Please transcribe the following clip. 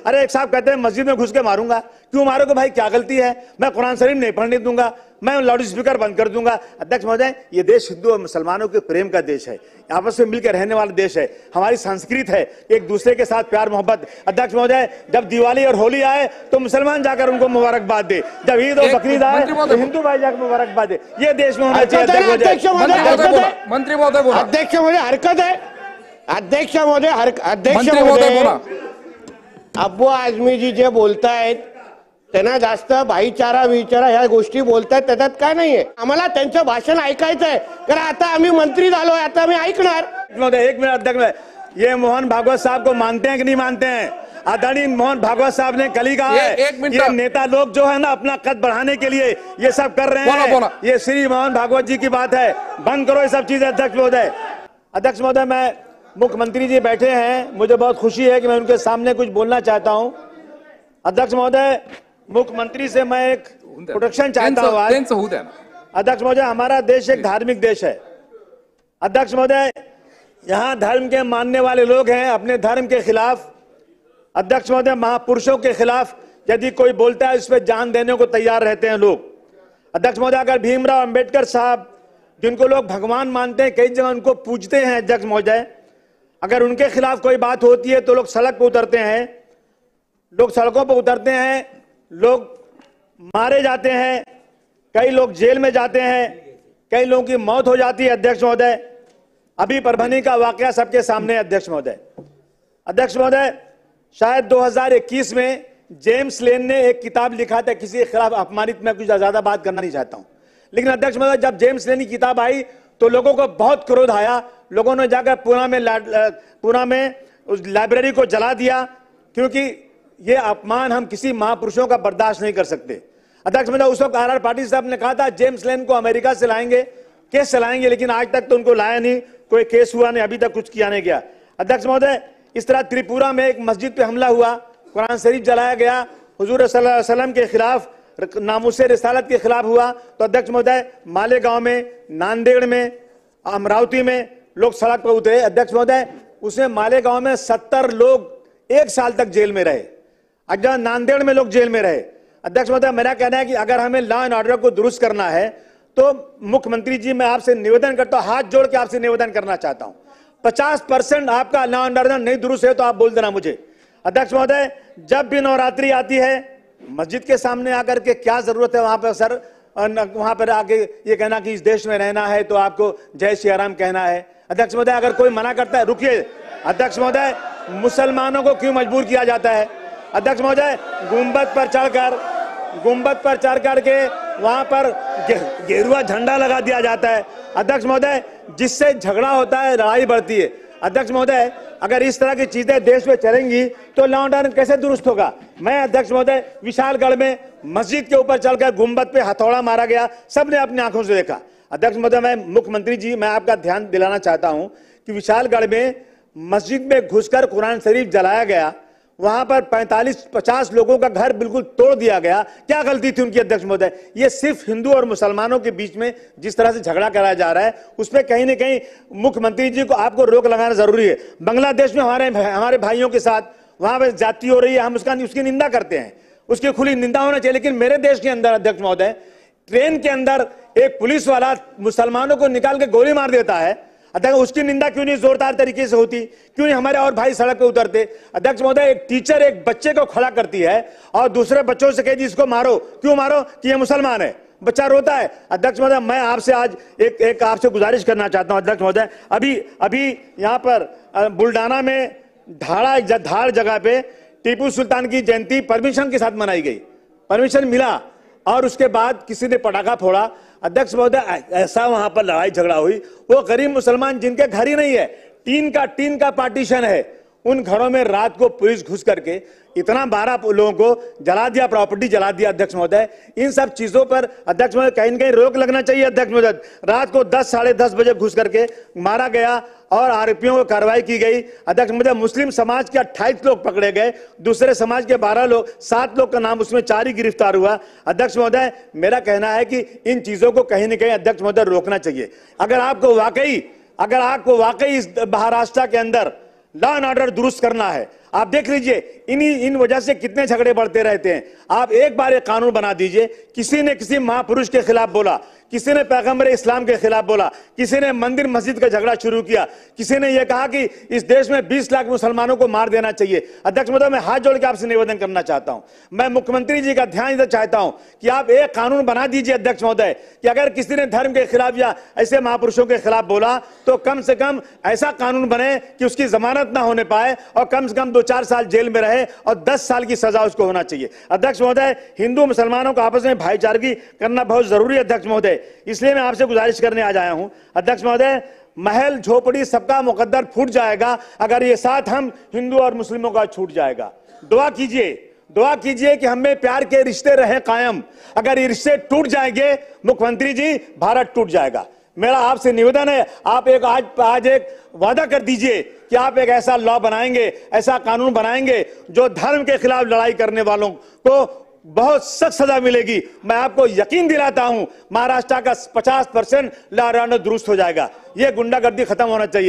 अरे एक साहब कहते हैं मस्जिद में घुस के मारूंगा, क्यों मारोगे भाई, क्या गलती है? मैं कुरान शरीफ नहीं पढ़ने दूंगा, मैं लाउड स्पीकर बंद कर दूंगा। अध्यक्ष महोदय, ये देश हिंदू और मुसलमानों के प्रेम का देश है, आपस में मिलकर रहने वाला देश है, हमारी संस्कृति है एक दूसरे के साथ प्यार मोहब्बत। अध्यक्ष महोदय, जब दिवाली और होली आए तो मुसलमान जाकर उनको मुबारकबाद दे, जब ईद और बकरीद आए तो हिंदू भाई जाकर मुबारकबाद दे। ये देश में होना चाहिए। अध्यक्ष महोदय, मंत्री महोदय बोला, अध्यक्ष महोदय हरकत है, अध्यक्ष महोदय अध्यक्ष बोला, अब्बू आझमी जी जे बोलतायत त्यांना जास्त भाईचारा विचारा ह्या गोष्टी बोलतायत, त्याच्यात काय नाहीये, आम्हाला त्यांचं भाषण ऐकायचंय, कारण आता आम्ही मंत्री झालोय, आता आम्ही ऐकणार। एक मिनट अध्यक्ष, ये मोहन भागवत साहब को मानते हैं कि नहीं मानते हैं? आदरणीय मोहन भागवत साहब ने कल ही कहा है, ये नेता लोग जो है ना अपना कद बढ़ाने के लिए ये सब कर रहे हैं। ये श्री मोहन भागवत जी की बात है, बंद करो ये सब चीजें। अध्यक्ष महोदय, अध्यक्ष महोदय, मैं मुख्यमंत्री जी बैठे हैं, मुझे बहुत खुशी है कि मैं उनके सामने कुछ बोलना चाहता हूं। अध्यक्ष महोदय, मुख्यमंत्री से मैं एक प्रोटेक्शन चाहता हूं आज। अध्यक्ष महोदय, हमारा देश एक धार्मिक देश है। अध्यक्ष महोदय, यहाँ धर्म के मानने वाले लोग हैं, अपने धर्म के खिलाफ, अध्यक्ष महोदय, महापुरुषों के खिलाफ यदि कोई बोलता है उस पर जान देने को तैयार रहते हैं लोग। अध्यक्ष महोदय, अगर भीमराव अंबेडकर साहब, जिनको लोग भगवान मानते हैं, कई जगह उनको पूजते हैं, अध्यक्ष महोदय, अगर उनके खिलाफ कोई बात होती है तो लोग सड़क पर उतरते हैं, लोग सड़कों पर उतरते हैं, लोग मारे जाते हैं, कई लोग जेल में जाते हैं, कई लोगों की मौत हो जाती है। अध्यक्ष महोदय, अभी परभनी का वाकया सबके सामने है। अध्यक्ष महोदय, अध्यक्ष महोदय, शायद 2021 में जेम्स लेन ने एक किताब लिखा था किसी के खिलाफ अपमानित, मैं कुछ ज्यादा बात करना नहीं चाहता हूं, लेकिन अध्यक्ष महोदय, जब जेम्स लेन की किताब आई तो लोगों को बहुत क्रोध आया, लोगों ने जाकर पुणे में उस लाइब्रेरी को जला दिया, क्योंकि ये अपमान हम किसी महापुरुषों का बर्दाश्त नहीं कर सकते। अध्यक्ष महोदय, उस वक्त आर पाटिल साहब ने कहा था जेम्स लेन को अमेरिका से लाएंगे, केस चलाएंगे, लेकिन आज तक तो उनको लाया नहीं, कोई केस हुआ नहीं, अभी तक कुछ किया नहीं गया। अध्यक्ष महोदय, इस तरह त्रिपुरा में एक मस्जिद पे हमला हुआ, कुरान शरीफ जलाया गया, हुजूर सल्लल्लाहु अलैहि वसल्लम के खिलाफ, नामुसे रिसालत के खिलाफ हुआ। तो अध्यक्ष महोदय, मालेगांव में, नांदेड़ में, अमरावती में लोग सड़क पर उतरे। अध्यक्ष महोदय, उसमें मालेगांव में 70 लोग 1 साल तक जेल में रहे, अगर नांदेड़ में लोग जेल में रहे। अध्यक्ष महोदय, मेरा कहना है कि अगर हमें लॉ एंड ऑर्डर को दुरुस्त करना है तो मुख्यमंत्री जी, मैं आपसे निवेदन करता हूं, हाथ जोड़ के आपसे निवेदन करना चाहता हूं, 50% आपका लॉ एंड ऑर्डर नहीं दुरुस्त है तो आप बोल देना मुझे। अध्यक्ष महोदय, जब भी नवरात्रि आती है, मस्जिद के सामने आकर के क्या जरूरत है वहां पर सर, वहां पर आके ये कहना कि इस देश में रहना है तो आपको जय श्री राम कहना है। अध्यक्ष महोदय, अगर कोई मना करता है, रुकिए अध्यक्ष महोदय, मुसलमानों को क्यों मजबूर किया जाता है? अध्यक्ष महोदय, गुंबद पर चढ़ करके वहां पर गेरुआ झंडा लगा दिया जाता है। अध्यक्ष महोदय, जिससे झगड़ा होता है, लड़ाई बढ़ती है। अध्यक्ष महोदय, अगर इस तरह की चीजें देश में चलेंगी तो लॉ एंड ऑर्डर कैसे दुरुस्त होगा? मैं अध्यक्ष महोदय, विशालगढ़ में मस्जिद के ऊपर चढ़कर गुंबद पे हथौड़ा मारा गया, सबने अपनी आंखों से देखा। अध्यक्ष महोदय, मैं मुख्यमंत्री जी, मैं आपका ध्यान दिलाना चाहता हूं कि विशालगढ़ में मस्जिद में घुसकर कुरान शरीफ जलाया गया, वहां पर 45-50 लोगों का घर बिल्कुल तोड़ दिया गया। क्या गलती थी उनकी? अध्यक्ष महोदय, ये सिर्फ हिंदू और मुसलमानों के बीच में जिस तरह से झगड़ा कराया जा रहा है, उसमें कहीं ना कहीं मुख्यमंत्री जी को आपको रोक लगाना जरूरी है। बांग्लादेश में हमारे भाइयों के साथ वहां पर जाति हो रही है, हम उसकी निंदा करते हैं, उसकी खुली निंदा होना चाहिए। लेकिन मेरे देश के अंदर अध्यक्ष महोदय, ट्रेन के अंदर एक पुलिस वाला मुसलमानों को निकाल के गोली मार देता है, अध्यक्ष उसकी निंदा क्यों नहीं जोरदार तरीके से होती? क्यों नहीं हमारे और भाई सड़क पे उतरते? अध्यक्ष महोदय, एक टीचर एक बच्चे को खड़ा करती है और दूसरे बच्चों से कहती इसको मारो, क्यों मारो? कि ये मुसलमान है, बच्चा रोता है। अध्यक्ष महोदय, मैं आपसे आज एक आपसे गुजारिश करना चाहता हूं अध्यक्ष महोदय, अभी यहाँ पर बुल्डाना में धाड़ जगह पे टीपू सुल्तान की जयंती परमिशन के साथ मनाई गई, परमिशन मिला, और उसके बाद किसी ने पटाखा फोड़ा। अध्यक्ष महोदय, ऐसा वहां पर लड़ाई झगड़ा हुई, वो गरीब मुसलमान जिनके घर ही नहीं है, टीन का पार्टीशन है, उन घरों में रात को पुलिस घुस करके इतना 12 लोगों को जला दिया, प्रॉपर्टी जला दिया। अध्यक्ष महोदय, इन सब चीजों पर अध्यक्ष महोदय कहीं न कहीं रोक लगना चाहिए। अध्यक्ष महोदय, रात को 10 साढ़े 10 बजे घुस करके मारा गया और आरोपियों को कार्रवाई की गई। अध्यक्ष महोदय, मुस्लिम समाज के 28 लोग पकड़े गए, दूसरे समाज के 7 लोग का नाम, उसमें 4 ही गिरफ्तार हुआ। अध्यक्ष महोदय, मेरा कहना है कि इन चीजों को कहीं न कहीं अध्यक्ष महोदय रोकना चाहिए। अगर आपको वाकई इस महाराष्ट्र के अंदर लॉ एंड ऑर्डर दुरुस्त करना है, आप देख लीजिए इन वजह से कितने झगड़े बढ़ते रहते हैं। आप एक बार एक कानून बना दीजिए, किसी ने किसी महापुरुष के खिलाफ बोला, किसी ने पैगंबर इस्लाम के खिलाफ बोला, किसी ने मंदिर मस्जिद का झगड़ा शुरू किया, किसी ने यह कहा कि इस देश में 20 लाख मुसलमानों को मार देना चाहिए। अध्यक्ष महोदय, मैं हाथ जोड़ के आपसे निवेदन करना चाहता हूं, मैं मुख्यमंत्री जी का ध्यान इधर चाहता हूं कि आप एक कानून बना दीजिए अध्यक्ष महोदय कि अगर किसी ने धर्म के खिलाफ या ऐसे महापुरुषों के खिलाफ बोला तो कम से कम ऐसा कानून बने कि उसकी जमानत ना होने पाए और कम से कम 2-4 साल जेल में रहे और 10 साल की सजा उसको होना चाहिए। अध्यक्ष महोदय, हिंदू मुसलमानों को आपस में भाईचारगी करना बहुत जरूरी है अध्यक्ष महोदय, इसलिए मैं आपसे गुजारिश करने आज आया हूं। अध्यक्ष महोदय, महल झोपड़ी सबका मुकद्दर फूट जाएगा अगर ये साथ हम हिंदू और मुस्लिमों का छूट जाएगा। दुआ कीजिए कि हमें प्यार के रिश्ते रहे कायम। अगर ये रिश्ते टूट जाएंगे मुख्यमंत्री जी, भारत टूट जाएगा। मेरा आपसे निवेदन है, आप आज एक वादा कर दीजिए कि आप एक ऐसा लॉ बनाएंगे, ऐसा कानून बनाएंगे जो धर्म के खिलाफ लड़ाई करने वालों को बहुत सख्त सजा मिलेगी। मैं आपको यकीन दिलाता हूं महाराष्ट्र का 50% ला दुरुस्त हो जाएगा। ये गुंडागर्दी खत्म होना चाहिए।